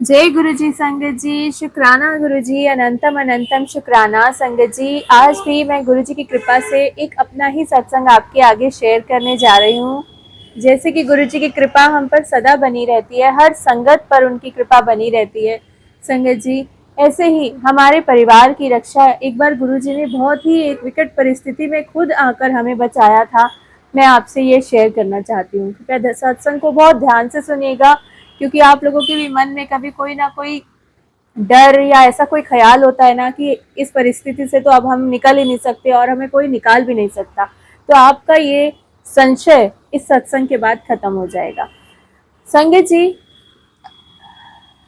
जय गुरु जी संगत जी, शुक्राना गुरु जी, अनंतम अनंतम शुक्राना संगत जी। आज भी मैं गुरु जी की कृपा से एक अपना ही सत्संग आपके आगे शेयर करने जा रही हूँ। जैसे कि गुरु जी की कृपा हम पर सदा बनी रहती है, हर संगत पर उनकी कृपा बनी रहती है संगत जी। ऐसे ही हमारे परिवार की रक्षा एक बार गुरु जी ने बहुत ही एक विकट परिस्थिति में खुद आकर हमें बचाया था। मैं आपसे ये शेयर करना चाहती हूँ। कृपया सत्संग को बहुत ध्यान से सुनिएगा, क्योंकि आप लोगों के भी मन में कभी कोई ना कोई डर या ऐसा कोई ख्याल होता है ना कि इस परिस्थिति से तो अब हम निकल ही नहीं सकते और हमें कोई निकाल भी नहीं सकता। तो आपका ये संशय इस सत्संग के बाद खत्म हो जाएगा। संगत जी,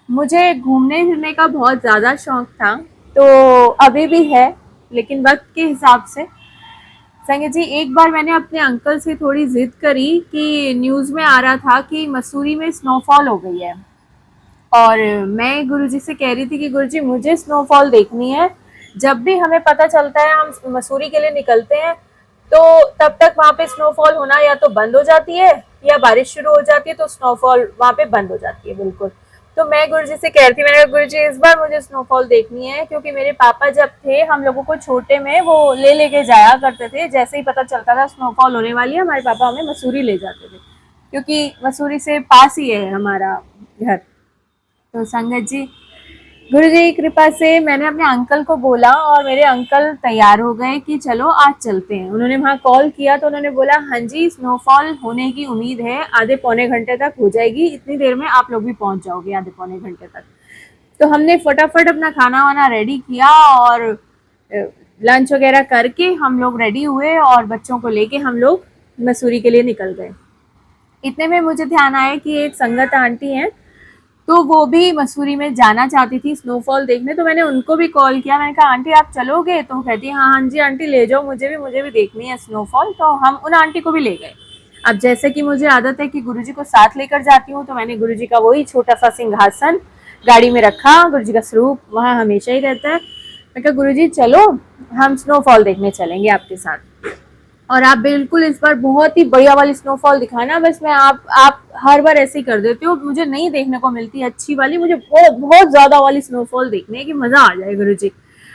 मुझे घूमने फिरने का बहुत ज़्यादा शौक था, तो अभी भी है, लेकिन वक्त के हिसाब से। संगत जी, एक बार मैंने अपने अंकल से थोड़ी जिद करी कि न्यूज़ में आ रहा था कि मसूरी में स्नोफॉल हो गई है, और मैं गुरुजी से कह रही थी कि गुरुजी मुझे स्नोफॉल देखनी है। जब भी हमें पता चलता है हम मसूरी के लिए निकलते हैं, तो तब तक वहाँ पे स्नोफॉल होना या तो बंद हो जाती है या बारिश शुरू हो जाती है, तो स्नोफॉल वहाँ पे बंद हो जाती है बिल्कुल। तो मैं गुरुजी से कह रही थी, मैंने कहा गुरुजी इस बार मुझे स्नोफॉल देखनी है, क्योंकि मेरे पापा जब थे हम लोगों को छोटे में वो ले लेके जाया करते थे। जैसे ही पता चलता था स्नोफॉल होने वाली है, हमारे पापा हमें मसूरी ले जाते थे, क्योंकि मसूरी से पास ही है हमारा घर। तो संगत जी, गुरु जी की कृपा से मैंने अपने अंकल को बोला और मेरे अंकल तैयार हो गए कि चलो आज चलते हैं। उन्होंने वहाँ कॉल किया तो उन्होंने बोला हाँ जी, स्नोफॉल होने की उम्मीद है, आधे पौने घंटे तक हो जाएगी, इतनी देर में आप लोग भी पहुंच जाओगे, आधे पौने घंटे तक। तो हमने फटाफट अपना खाना वाना रेडी किया और लंच वगैरह करके हम लोग रेडी हुए और बच्चों को लेके हम लोग मसूरी के लिए निकल गए। इतने में मुझे ध्यान आया कि एक संगत आंटी हैं, तो वो भी मसूरी में जाना चाहती थी स्नोफॉल देखने। तो मैंने उनको भी कॉल किया, मैंने कहा आंटी आप चलोगे? तो वो कहती है हाँ हाँ जी आंटी ले जाओ, मुझे भी देखनी है स्नोफॉल। तो हम उन आंटी को भी ले गए। अब जैसे कि मुझे आदत है कि गुरुजी को साथ लेकर जाती हूँ, तो मैंने गुरुजी का वही छोटा सा सिंहासन गाड़ी में रखा, गुरुजी का स्वरूप वहाँ हमेशा ही रहता है। मैं कहा गुरुजी चलो, हम स्नोफॉल देखने चलेंगे आपके साथ, और आप बिल्कुल इस बार बहुत ही बढ़िया वाली स्नोफॉल दिखाना। बस मैं आप हर बार ऐसे ही कर देते हो, मुझे नहीं देखने को मिलती अच्छी वाली, मुझे बहुत बहुत ज्यादा वाली स्नोफॉल देखनी है कि मजा आ जाए गुरुजी।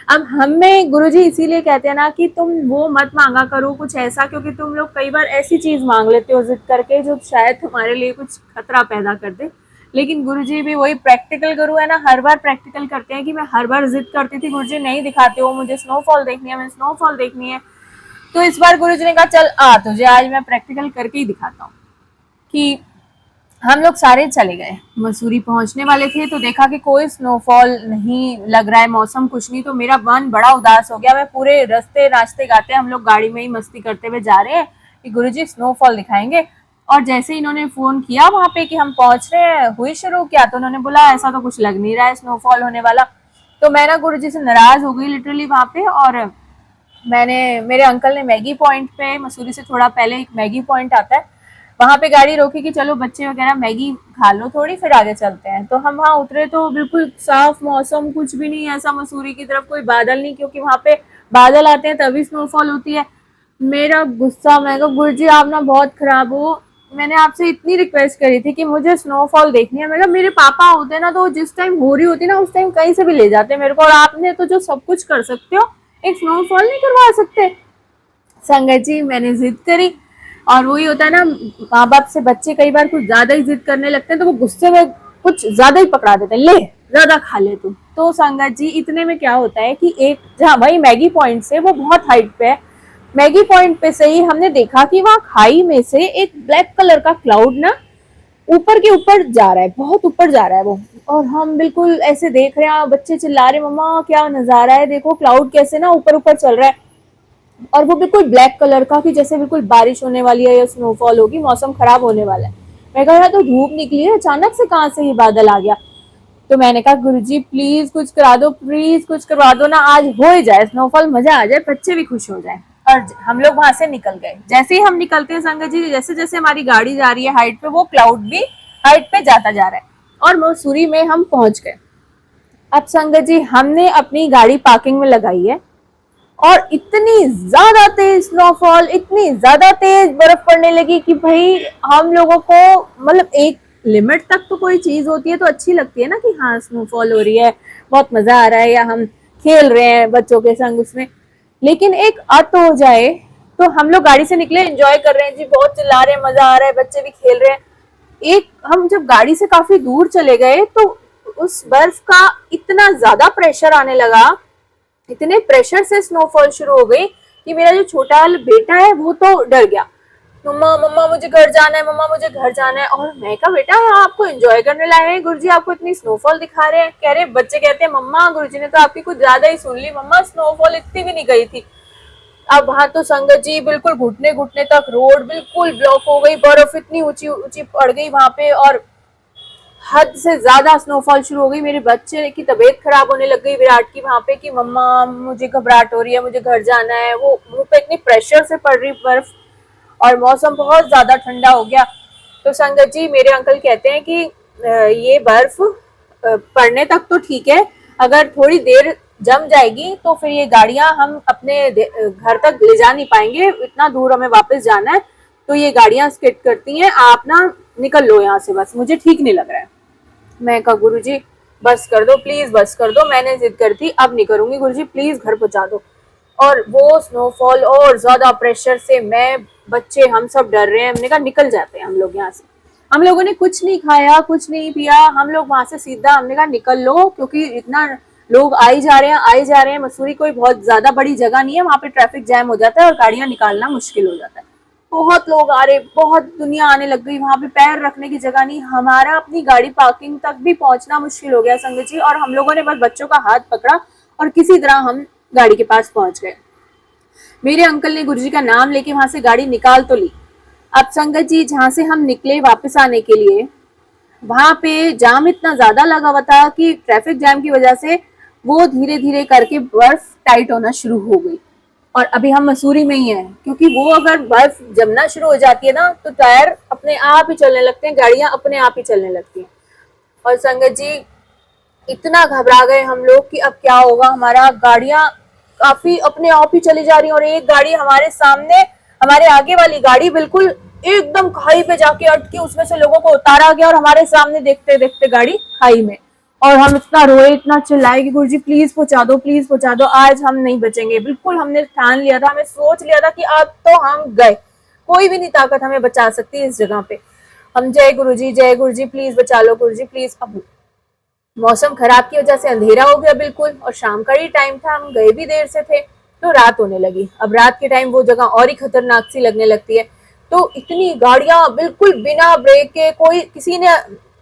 अब हमें गुरुजी इसीलिए कहते हैं ना कि तुम वो मत मांगा करो कुछ ऐसा, क्योंकि तुम लोग कई बार ऐसी चीज मांग लेते हो जिद करके जो शायद तुम्हारे लिए कुछ खतरा पैदा कर दे। लेकिन गुरुजी भी वही प्रैक्टिकल गुरु है ना, हर बार प्रैक्टिकल करते हैं कि मैं हर बार जिद करती थी गुरुजी नहीं दिखाते हो, मुझे स्नोफॉल देखनी है, मुझे स्नोफॉल देखनी है। तो इस बार गुरुजी ने कहा चल आ, तुझे आज मैं प्रैक्टिकल करके ही दिखाता हूँ। कि हम लोग सारे चले गए, मसूरी पहुंचने वाले थे तो देखा कि कोई स्नोफॉल नहीं लग रहा है, मौसम कुछ नहीं। तो मेरा मन बड़ा उदास हो गया। मैं पूरे रास्ते नाचते गाते हम लोग गाड़ी में ही मस्ती करते हुए जा रहे हैं कि गुरुजी स्नोफॉल दिखाएंगे। और जैसे ही इन्होंने फोन किया वहां पे कि हम पहुंच रहे हैं, हुई शुरू किया, तो उन्होंने बोला ऐसा तो कुछ लग नहीं रहा है स्नोफॉल होने वाला। तो मैं ना गुरुजी से नाराज हो गई लिटरली वहां पे। और मेरे अंकल ने मैगी पॉइंट पे, मसूरी से थोड़ा पहले एक मैगी पॉइंट आता है, वहां पे गाड़ी रोकी कि चलो बच्चे वगैरह मैगी खा लो थोड़ी, फिर आगे चलते हैं। तो हम वहाँ उतरे तो बिल्कुल साफ मौसम, कुछ भी नहीं ऐसा मसूरी की तरफ कोई बादल नहीं, क्योंकि वहां पे बादल आते हैं तभी स्नोफॉल होती है। मेरा गुस्सा, मैं कहा गुरुजी आप ना बहुत खराब हो, मैंने आपसे इतनी रिक्वेस्ट करी थी कि मुझे स्नोफॉल देखनी है। मैं कहा मेरे पापा होते ना तो जिस टाइम हो रही होती ना उस टाइम कहीं से भी ले जाते मेरे को, और आपने तो जो सब कुछ कर सकते हो एक स्नोफॉल नहीं करवा सकते। संगत जी, मैंने जिद करी, और वही होता है ना, माँ बाप से बच्चे कई बार कुछ ज्यादा ही जिद करने लगते हैं तो वो गुस्से में कुछ ज्यादा ही पकड़ा देते हैं, ले ज्यादा खा ले तू। तो संगत जी, इतने में क्या होता है कि एक जहाँ वही मैगी पॉइंट से, वो बहुत हाइट पे है, मैगी पॉइंट पे से ही हमने देखा कि वहाँ खाई में से एक ब्लैक कलर का क्लाउड ना ऊपर के ऊपर जा रहा है, बहुत ऊपर जा रहा है वो। और हम बिल्कुल ऐसे देख रहे हैं, बच्चे चिल्ला रहे मम्मा क्या नजारा है, देखो क्लाउड कैसे ना ऊपर ऊपर चल रहा है। और वो बिल्कुल ब्लैक कलर का, कि जैसे बिल्कुल बारिश होने वाली है या स्नोफॉल होगी, मौसम खराब होने वाला है। मैं कहा तो धूप निकली है, अचानक से कहाँ से ये बादल आ गया। तो मैंने कहा गुरुजी प्लीज कुछ करा दो, प्लीज कुछ करवा दो ना, आज हो ही जाए स्नोफॉल, मजा आ जाए, बच्चे भी खुश हो जाए। और हम लोग वहां से निकल गए। जैसे ही हम निकलते हैं संगत जी, जैसे जैसे हमारी गाड़ी जा रही है हाइट पे, वो क्लाउड भी हाइट पे जाता जा रहा है, और मसूरी में हम पहुंच गए। अब संगत जी, हमने अपनी गाड़ी पार्किंग में लगाई है, और इतनी ज्यादा तेज स्नोफॉल, इतनी ज्यादा तेज बर्फ पड़ने लगी कि भाई हम लोगों को मतलब एक लिमिट तक तो कोई चीज होती है तो अच्छी लगती है ना, कि हाँ स्नोफॉल हो रही है, बहुत मजा आ रहा है, या हम खेल रहे हैं बच्चों के संग उसमें। लेकिन एक अत हो जाए, तो हम लोग गाड़ी से निकले, एंजॉय कर रहे हैं जी, बहुत चिल्ला रहे हैं, मजा आ रहा है, बच्चे भी खेल रहे हैं। एक हम जब गाड़ी से काफी दूर चले गए तो उस बर्फ का इतना ज्यादा प्रेशर आने लगा, इतने प्रेशर से स्नोफॉल शुरू हो गई कि मेरा जो छोटा वाला बेटा है वो तो डर गया। मम्मा मम्मा मुझे घर जाना है, मम्मा मुझे घर जाना है। और मैं कहा बेटा आपको एंजॉय करने लाए हैं, गुरुजी आपको इतनी स्नोफॉल दिखा रहे हैं। कह रहे बच्चे कहते हैं मम्मा गुरुजी ने तो आपकी कुछ ज्यादा ही सुन ली, मम्मा स्नोफॉल इतनी भी नहीं गई थी। अब वहां तो संगत जी बिल्कुल घुटने घुटने तक रोड बिल्कुल ब्लॉक हो गई, बर्फ इतनी ऊंची ऊंची पड़ गई वहां पे, और हद से ज्यादा स्नोफॉल शुरू हो गई। मेरे बच्चे की तबीयत खराब होने लग गई विराट की वहां पे, कि मम्मा मुझे घबराहट हो रही है, मुझे घर जाना है। वो मुंह पे इतनी प्रेशर से पड़ रही बर्फ, और मौसम बहुत ज्यादा ठंडा हो गया। तो संगत जी मेरे अंकल कहते हैं कि ये बर्फ पड़ने तक तो ठीक है, अगर थोड़ी देर जम जाएगी तो फिर ये गाड़ियां हम अपने घर तक ले जा नहीं पाएंगे, इतना दूर हमें वापस जाना है, तो ये गाड़ियां स्किड करती हैं, आप ना निकल लो यहाँ से, बस मुझे ठीक नहीं लग रहा है। मैं कहा गुरुजी बस कर दो प्लीज, बस कर दो, मैंने जिद कर दी, अब नहीं करूंगी गुरुजी, प्लीज घर पहुंचा दो। और वो स्नोफॉल और ज्यादा प्रेशर से मैं बच्चे हम सब डर रहे हैं। हमने कहा निकल जाते हैं हम लोग यहाँ से। हम लोगों ने कुछ नहीं खाया, कुछ नहीं पिया, हम लोग वहां से सीधा, हमने कहा निकल लो, क्योंकि इतना लोग आई जा रहे हैं, आई जा रहे हैं। मसूरी कोई बहुत ज्यादा बड़ी जगह नहीं है, वहां पे ट्रैफिक जैम हो जाता है और गाड़ियां निकालना मुश्किल हो जाता है। बहुत लोग आ रहे, बहुत दुनिया आने लग गई, वहां पे पैर रखने की जगह नहीं, हमारा अपनी गाड़ी पार्किंग तक भी पहुंचना मुश्किल हो गया संगत जी। और हम लोगों ने बस बच्चों का हाथ पकड़ा और किसी तरह हम गाड़ी के पास पहुंच गए। मेरे अंकल ने गुरुजी का नाम लेके वहां से गाड़ी निकाल तो ली। अब संगत जी जहां से हम निकले वापस आने के लिए, वहां पे जाम इतना ज्यादा लगा हुआ था कि ट्रैफिक जैम की वजह से वो धीरे धीरे करके बर्फ टाइट होना शुरू हो गई। और अभी हम मसूरी में ही हैं, क्योंकि वो अगर बर्फ जमना शुरू हो जाती है ना तो टायर अपने आप ही चलने लगते हैं, गाड़ियां अपने आप ही चलने लगती हैं। और संगत जी इतना घबरा गए हम लोग कि अब क्या होगा, हमारा गाड़ियां काफी अपने आप ही चली जा रही है। और एक गाड़ी हमारे सामने, हमारे आगे वाली गाड़ी बिल्कुल एकदम खाई पे जाके अटकी, उसमें से लोगों को उतारा गया और हमारे सामने देखते देखते गाड़ी खाई में। और हम इतना रोए, इतना चिल्लाए कि गुरुजी प्लीज पहुंचा दो, प्लीज पहुंचा दो, आज हम नहीं बचेंगे। बिल्कुल हमने ठान लिया था, हमें सोच लिया था कि अब तो हम गए, कोई भी नहीं ताकत हमें बचा सकती इस जगह पे। हम जय गुरुजी प्लीज बचा लो गुरुजी प्लीज। अब मौसम खराब की वजह से अंधेरा हो गया बिल्कुल, और शाम का ही टाइम था, हम गए भी देर से थे, तो रात होने लगी। अब रात के टाइम वो जगह और ही खतरनाक सी लगने लगती है। तो इतनी गाड़ियां बिल्कुल बिना ब्रेक के, कोई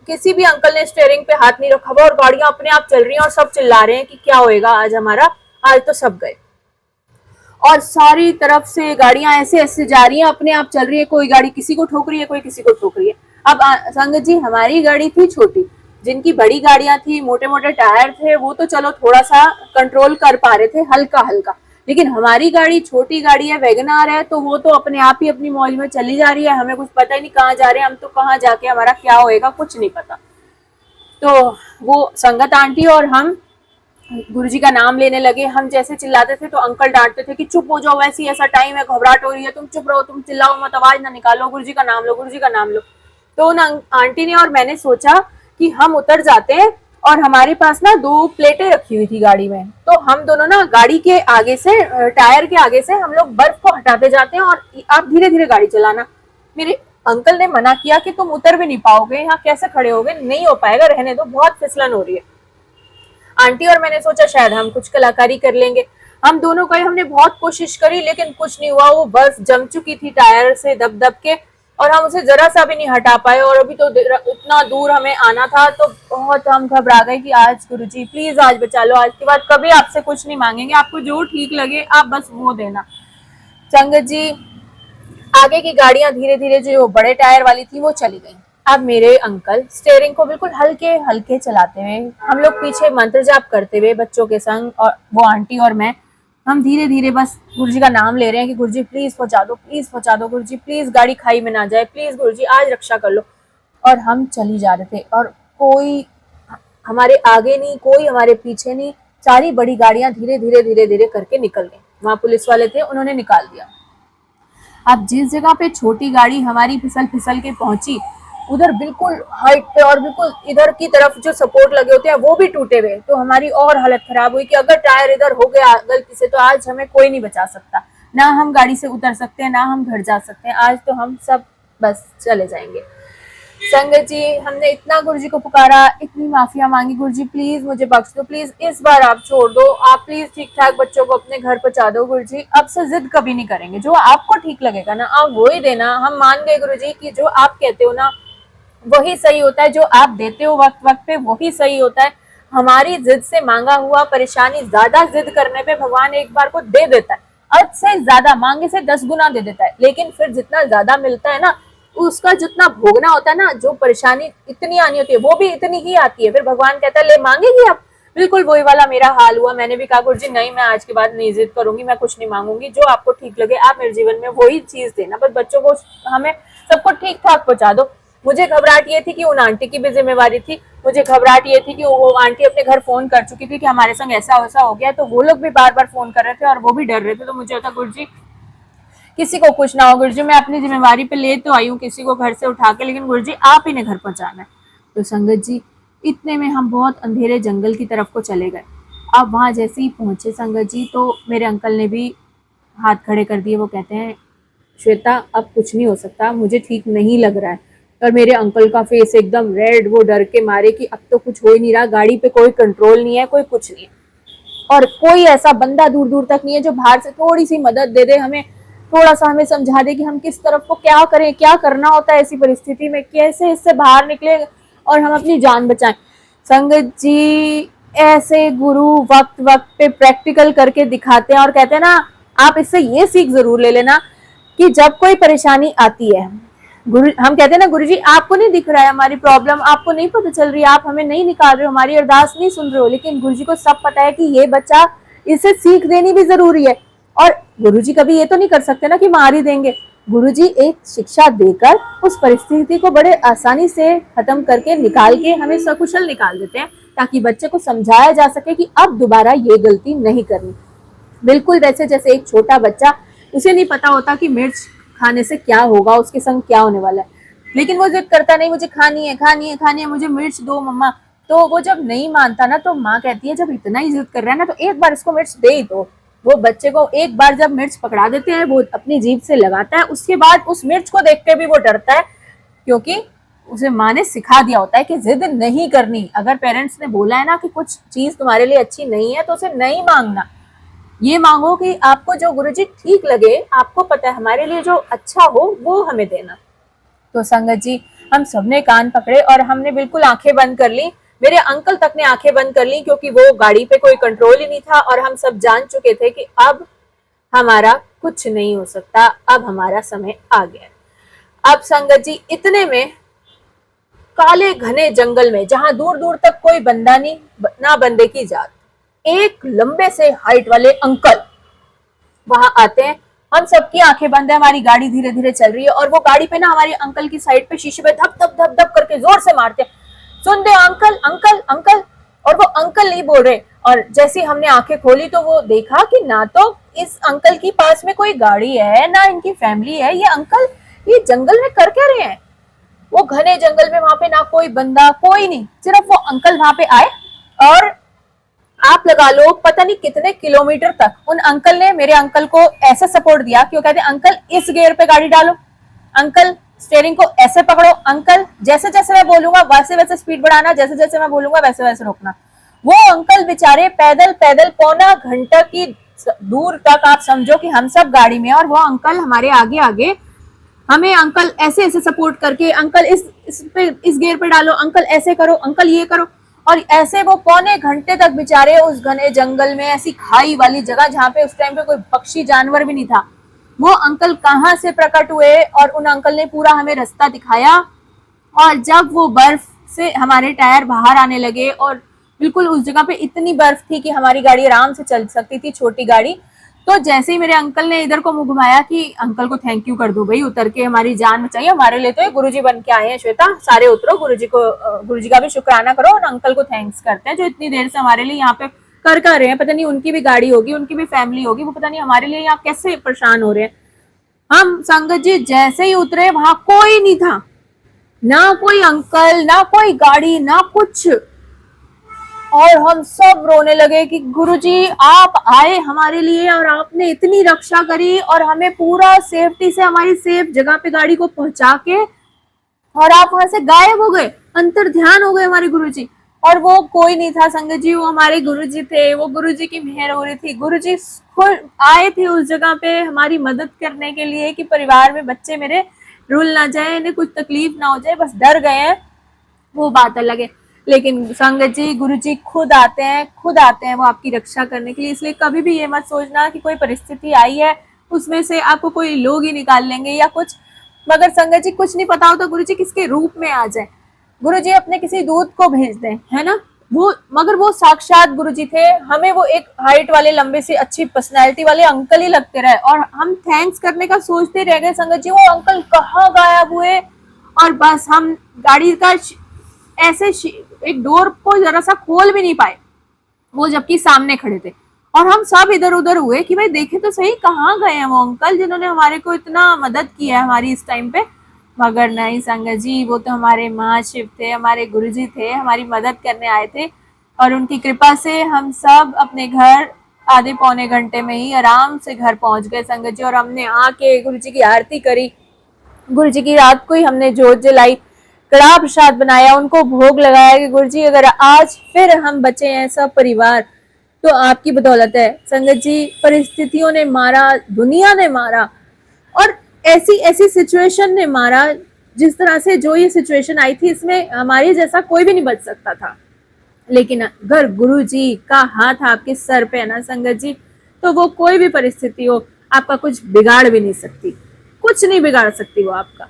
किसी भी अंकल ने स्टीयरिंग पे हाथ नहीं रखा हुआ, और गाड़ियां अपने आप चल रही हैं और सब चिल्ला रहे हैं कि क्या होएगा आज हमारा, आज तो सब गए। और सारी तरफ से गाड़ियां ऐसे ऐसे जा रही हैं, अपने आप चल रही है, कोई गाड़ी किसी को ठोक रही है, कोई किसी को ठोक रही है। अब संगत जी हमारी गाड़ी थी छोटी, जिनकी बड़ी गाड़ियां थी, मोटे मोटे टायर थे, वो तो चलो थोड़ा सा कंट्रोल कर पा रहे थे हल्का हल्का, लेकिन हमारी गाड़ी छोटी गाड़ी है, वैगनार है, तो वो तो अपने आप ही अपनी मौज में चली जा रही है, हमें कुछ पता ही नहीं कहाँ जा रहे हैं हम, तो कहाँ जाके हमारा क्या होएगा कुछ नहीं पता। तो वो संगत आंटी और हम गुरुजी का नाम लेने लगे। हम जैसे चिल्लाते थे तो अंकल डांटते थे कि चुप हो जाओ, वैसी ऐसा टाइम है, घबराहट हो रही है, तुम चुप रहो, तुम चिल्लाओ मत, आवाज ना निकालो, गुरुजी का नाम लो, गुरुजी का नाम लो। तो उन आंटी ने और मैंने सोचा कि हम उतर जाते हैं, और हमारे पास ना 2 प्लेटें रखी हुई थी गाड़ी में, तो हम दोनों ना गाड़ी के आगे से, टायर के आगे से हम लोग बर्फ को हटाते जाते हैं, और आप धीरे धीरे गाड़ी चलाना। मेरे अंकल ने मना किया कि तुम उतर भी नहीं पाओगे, यहाँ कैसे खड़े होगे, नहीं हो पाएगा, रहने दो, बहुत फिसलन हो रही है। आंटी और मैंने सोचा शायद हम कुछ कलाकारी कर लेंगे। हम दोनों गए, हमने बहुत कोशिश करी लेकिन कुछ नहीं हुआ, वो बर्फ जम चुकी थी टायर से दब दब के, और हम उसे जरा सा भी नहीं हटा पाए। और अभी तो इतना दूर हमें आना था, तो बहुत हम घबरा गए कि आज गुरुजी प्लीज आज बचा लो, आज के बाद कभी आपसे कुछ नहीं मांगेंगे, आपको जो ठीक लगे आप बस वो देना। संगत जी आगे की गाड़ियां धीरे धीरे जो बड़े टायर वाली थी वो चली गई। अब मेरे अंकल स्टीयरिंग को बिल्कुल हल्के हल्के चलाते हुए, हम लोग पीछे मंत्र जाप करते हुए बच्चों के संग, और वो आंटी और मैं, हम धीरे धीरे बस गुरुजी का नाम ले रहे हैं कि गुरुजी प्लीज पहुंचा दो, प्लीज पहुंचा दो, गुरुजी प्लीज गाड़ी खाई में ना जाए, प्लीज गुरुजी आज रक्षा कर लो। और हम चली जा रहे थे, और कोई हमारे आगे नहीं, कोई हमारे पीछे नहीं, सारी बड़ी गाड़ियां धीरे धीरे धीरे धीरे करके निकल गई। वहां पुलिस वाले थे, उन्होंने निकाल दिया। अब जिस जगह पे छोटी गाड़ी हमारी फिसल फिसल के पहुंची, उधर बिल्कुल हाइट पे और बिल्कुल इधर की तरफ जो सपोर्ट लगे होते हैं वो भी टूटे हुए। तो हमारी और हालत खराब हुई कि अगर टायर इधर हो गया गलती से तो आज हमें कोई नहीं बचा सकता, ना हम गाड़ी से उतर सकते हैं, ना हम घर जा सकते हैं, आज तो हम सब बस चले जाएंगे। संगत जी, हमने इतना गुरु जी को पुकारा, इतनी माफिया मांगी, गुरु जी प्लीज मुझे बख्श दो, प्लीज इस बार आप छोड़ दो, आप प्लीज ठीक ठाक बच्चों को अपने घर पहुंचा दो गुरु जी, अब से जिद कभी नहीं करेंगे, जो आपको ठीक लगेगा ना आप वो ही देना। हम मान गए गुरु जी कि जो आप कहते हो ना वही सही होता है, जो आप देते हो वक्त वक्त पे वही सही होता है। हमारी जिद से मांगा हुआ परेशानी, ज्यादा जिद करने पे भगवान एक बार को दे देता है, अर्थ से ज्यादा, मांगे से 10 गुना दे देता है, लेकिन फिर जितना ज्यादा मिलता है ना उसका जितना भोगना होता है ना, जो परेशानी इतनी आनी होती है वो भी इतनी ही आती है। फिर भगवान कहता है ले मांगेगी आप, बिल्कुल वही वाला मेरा हाल हुआ। मैंने भी कहा गुरु जी नहीं, मैं आज के बाद नहीं जिद करूंगी, मैं कुछ नहीं मांगूंगी, जो आपको ठीक लगे आप मेरे जीवन में वही चीज देना, बस बच्चों को हमें सबको ठीक ठाक पहुंचा दो। मुझे घबराहट ये थी कि उन आंटी की भी जिम्मेवारी थी, मुझे घबराहट ये थी कि वो आंटी अपने घर फोन कर चुकी थी कि हमारे संग ऐसा वैसा हो गया, तो वो लोग भी बार बार फोन कर रहे थे और वो भी डर रहे थे। तो मुझे होता गुरु जी किसी को कुछ ना हो, गुरु जी मैं अपनी जिम्मेवारी पे ले तो आई हूँ किसी को घर से उठा के, लेकिन गुरु जी आप ही ने घर पहुंचाना है। तो संगत जी इतने में हम बहुत अंधेरे जंगल की तरफ को चले गए। अब वहां जैसे ही पहुंचे संगत जी तो मेरे अंकल ने भी हाथ खड़े कर दिए। वो कहते हैं श्वेता अब कुछ नहीं हो सकता, मुझे ठीक नहीं लग रहा है। और मेरे अंकल का फेस एकदम रेड, वो डर के मारे कि अब तो कुछ हो ही नहीं रहा, गाड़ी पे कोई कंट्रोल नहीं है, कोई कुछ नहीं है, और कोई ऐसा बंदा दूर दूर तक नहीं है जो बाहर से थोड़ी सी मदद दे दे, हमें थोड़ा सा हमें समझा दे कि हम किस तरफ को क्या करें, क्या करना होता है ऐसी परिस्थिति में, कैसे इससे बाहर निकले और हम अपनी जान बचाएं। संगत जी ऐसे गुरु वक्त वक्त पे प्रैक्टिकल करके दिखाते हैं और कहते हैं ना आप इससे ये सीख जरूर ले लेना कि जब कोई परेशानी आती है, गुरु हम कहते हैं ना गुरु जी आपको नहीं दिख रहा है हमारी प्रॉब्लम, आपको नहीं पता चल रही है, आप हमें नहीं निकाल रहे हो, हमारी अरदास नहीं सुन रहे हो, लेकिन गुरु जी को सब पता है कि ये बच्चा, इसे सीख देनी भी जरूरी है। और गुरु जी कभी ये तो नहीं कर सकते ना कि मार ही देंगे, गुरु जी एक शिक्षा देकर उस परिस्थिति को बड़े आसानी से खत्म करके निकाल के हमें सकुशल निकाल देते हैं, ताकि बच्चे को समझाया जा सके कि अब दोबारा ये गलती नहीं करनी। बिल्कुल वैसे जैसे एक छोटा बच्चा, उसे नहीं पता होता कि मिर्च खाने से क्या होगा, उसके संग क्या होने वाला है, लेकिन वो जिद करता नहीं मुझे खानी है खानी है खानी है, मुझे मिर्च दो मम्मा। तो वो जब नहीं मानता ना तो माँ कहती है जब इतना ही जिद कर रहा है ना तो एक बार इसको मिर्च दे ही दो। वो बच्चे को एक बार जब मिर्च पकड़ा देते हैं वो अपनी जीभ से लगाता है, उसके बाद उस मिर्च को देख के भी वो डरता है, क्योंकि उसे माँ ने सिखा दिया होता है कि जिद नहीं करनी। अगर पेरेंट्स ने बोला है ना कि कुछ चीज तुम्हारे लिए अच्छी नहीं है तो उसे नहीं मांगना, ये मांगो कि आपको जो गुरुजी ठीक लगे, आपको पता है हमारे लिए जो अच्छा हो वो हमें देना। तो संगत जी हम सबने कान पकड़े और हमने बिल्कुल आंखें बंद कर ली, मेरे अंकल तक ने आंखें बंद कर ली, क्योंकि वो गाड़ी पे कोई कंट्रोल ही नहीं था और हम सब जान चुके थे कि अब हमारा कुछ नहीं हो सकता, अब हमारा समय आ गया। अब संगत जी इतने में काले घने जंगल में जहां दूर दूर तक कोई बंदा नहीं, ना बंदे की जात, एक लंबे से हाइट वाले अंकल वहां आते हैं। हम सबकी आंखें बंद है, हमारी गाड़ी धीरे धीरे चल रही है और वो गाड़ी पे ना हमारे अंकल की साइड पे शीशे पे धप धप धप धप करके जोर से मारते हैं, सुन दे अंकल अंकल अंकल। और वो अंकल नहीं बोल रहे, और जैसे हमने आंखें खोली तो वो देखा कि ना तो इस अंकल की पास में कोई गाड़ी है ना इनकी फैमिली है, ये अंकल ये जंगल में कर क्या रहे हैं। वो घने जंगल में वहां पे ना कोई बंदा कोई नहीं, सिर्फ वो अंकल वहां पे आए और आप लगा लो पता नहीं कितने किलोमीटर तक उन अंकल ने मेरे अंकल को ऐसा सपोर्ट दिया कि वो कहते अंकल इस गियर पे गाड़ी डालो, अंकल स्टीयरिंग को ऐसे पकड़ो, अंकल जैसे जैसे मैं बोलूंगा वैसे वैसे स्पीड बढ़ाना, जैसे जैसे मैं बोलूंगा वैसे वैसे रोकना। वो अंकल बेचारे पैदल पैदल पौना घंटा की दूर तक आप समझो कि हम सब गाड़ी में, और वो अंकल हमारे आगे आगे हमें अंकल ऐसे ऐसे सपोर्ट करके, अंकल इस गियर पे डालो, अंकल ऐसे करो, अंकल ये करो, और ऐसे वो पौने घंटे तक बेचारे उस घने जंगल में ऐसी खाई वाली जगह जहाँ पे उस टाइम पे कोई पक्षी जानवर भी नहीं था, वो अंकल कहाँ से प्रकट हुए और उन अंकल ने पूरा हमें रास्ता दिखाया। और जब वो बर्फ से हमारे टायर बाहर आने लगे और बिल्कुल उस जगह पे इतनी बर्फ थी कि हमारी गाड़ी आराम से चल सकती थी, छोटी गाड़ी, तो जैसे ही मेरे अंकल ने इधर को मुंह घुमाया कि अंकल को थैंक यू कर दो भाई, उतर के हमारी जान बचाई, हमारे लिए तो ये गुरुजी बन के आए हैं, श्वेता सारे उतरो, गुरुजी का भी शुक्राना करो और अंकल को थैंक्स करते हैं जो इतनी देर से हमारे लिए यहाँ पे कर रहे हैं। पता नहीं उनकी भी गाड़ी होगी, उनकी भी फैमिली होगी, वो पता नहीं हमारे लिए यहाँ कैसे परेशान हो रहे हैं। हम संगत जी जैसे ही उतरे वहां कोई नहीं था, ना कोई अंकल, ना कोई गाड़ी, ना कुछ। और हम सब रोने लगे कि गुरुजी आप आए हमारे लिए और आपने इतनी रक्षा करी और हमें पूरा सेफ्टी से हमारी सेफ जगह पे गाड़ी को पहुंचा के, और आप वहां से गायब हो गए, अंतर ध्यान हो गए हमारे गुरुजी। और वो कोई नहीं था संगत जी, वो हमारे गुरुजी थे, वो गुरुजी की मेहर हो रही थी। गुरुजी खुद आए थे उस जगह पे हमारी मदद करने के लिए कि परिवार में बच्चे मेरे रुल ना जाए, इन्हें कुछ तकलीफ ना हो जाए, बस डर गए हैं, वो बात अलग है। लेकिन संगत जी गुरुजी खुद आते हैं वो आपकी रक्षा करने के लिए। इसलिए कभी भी ये मत सोचना कि कोई परिस्थिति आई है उसमें से आपको कोई लोग ही निकाल लेंगे या कुछ। मगर संगत जी कुछ नहीं पता होता गुरुजी किसके रूप में आ जाए, गुरुजी अपने किसी दूत को भेज दें, है ना। वो मगर वो साक्षात गुरुजी थे। हमें वो एक हाइट वाले लंबे से अच्छी पर्सनैलिटी वाले अंकल ही लगते रहे और हम थैंक्स करने का सोचते रह गए संगत जी, वो अंकल कहाँ गायब हुए। और बस हम गाड़ी का ऐसे एक डोर को जरा सा खोल भी नहीं पाए, वो जबकि सामने खड़े थे। और हम सब इधर उधर हुए कि भाई देखे तो सही कहाँ गए हैं वो अंकल जिन्होंने हमारे को इतना मदद किया है हमारी इस टाइम पे। मगर नहीं संगत जी, वो तो हमारे महाशिव थे, हमारे गुरुजी थे, हमारी मदद करने आए थे। और उनकी कृपा से हम सब अपने घर आधे पौने घंटे में ही आराम से घर पहुंच गए संगत जी। और हमने आके गुरुजी की आरती करी, गुरुजी की रात को ही हमने जोत जलाई, कड़ा प्रसाद बनाया, उनको भोग लगाया कि गुरुजी अगर आज फिर हम बचे हैं सब परिवार तो आपकी बदौलत है। संगत जी परिस्थितियों ने मारा, दुनिया ने मारा और ऐसी ऐसी सिचुएशन ने मारा, जिस तरह से जो ये सिचुएशन आई थी इसमें हमारे जैसा कोई भी नहीं बच सकता था। लेकिन अगर गुरुजी का हाथ आपके सर पे है ना संगत जी, तो वो कोई भी परिस्थिति हो आपका कुछ बिगाड़ भी नहीं सकती, कुछ नहीं बिगाड़ सकती वो आपका।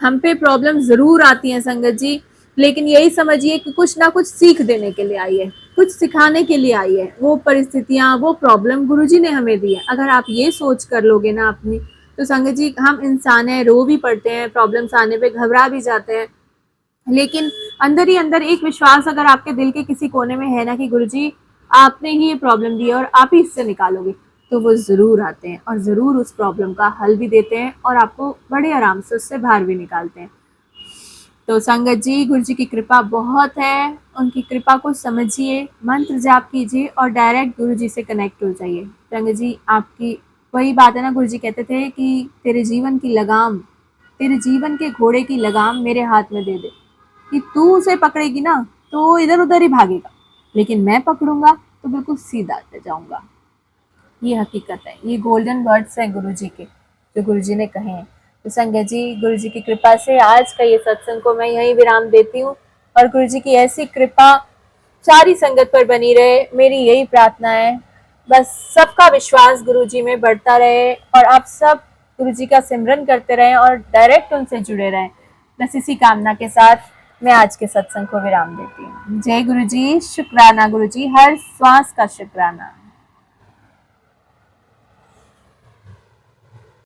हम पे प्रॉब्लम जरूर आती है संगत जी, लेकिन यही समझिए कि कुछ ना कुछ सीख देने के लिए आई है, कुछ सिखाने के लिए आई है। वो परिस्थितियां, वो प्रॉब्लम गुरुजी ने हमें दी है। अगर आप ये सोच कर लोगे ना अपनी, तो संगत जी हम इंसान हैं, रो भी पड़ते हैं, प्रॉब्लम्स आने पे घबरा भी जाते हैं, लेकिन अंदर ही अंदर एक विश्वास अगर आपके दिल के किसी कोने में है ना कि गुरुजी आपने ही ये प्रॉब्लम दी है और आप ही इससे निकालोगे, तो वो ज़रूर आते हैं और ज़रूर उस प्रॉब्लम का हल भी देते हैं और आपको बड़े आराम से उससे बाहर भी निकालते हैं। तो संगत जी गुरुजी की कृपा बहुत है, उनकी कृपा को समझिए, मंत्र जाप कीजिए और डायरेक्ट गुरुजी से कनेक्ट हो जाइए। संगत जी आपकी वही बात है ना, गुरुजी कहते थे कि तेरे जीवन की लगाम, तेरे जीवन के घोड़े की लगाम मेरे हाथ में दे दे, कि तू उसे पकड़ेगी ना तो इधर उधर ही भागेगा, लेकिन मैं पकड़ूंगा तो बिल्कुल सीधा जाऊंगा। ये हकीकत है, ये गोल्डन वर्ड्स हैं गुरुजी के जो गुरुजी ने कहे हैं। तो संगत जी गुरुजी की कृपा से आज का ये सत्संग को मैं यहीं विराम देती हूँ और गुरुजी की ऐसी कृपा सारी संगत पर बनी रहे, मेरी यही प्रार्थना है। बस सबका विश्वास गुरुजी में बढ़ता रहे और आप सब गुरुजी का सिमरन करते रहें और डायरेक्ट उनसे जुड़े रहें। बस इसी कामना के साथ मैं आज के सत्संग को विराम देती हूँ। जय गुरुजी, शुक्राना गुरुजी, हर श्वास का शुक्राना।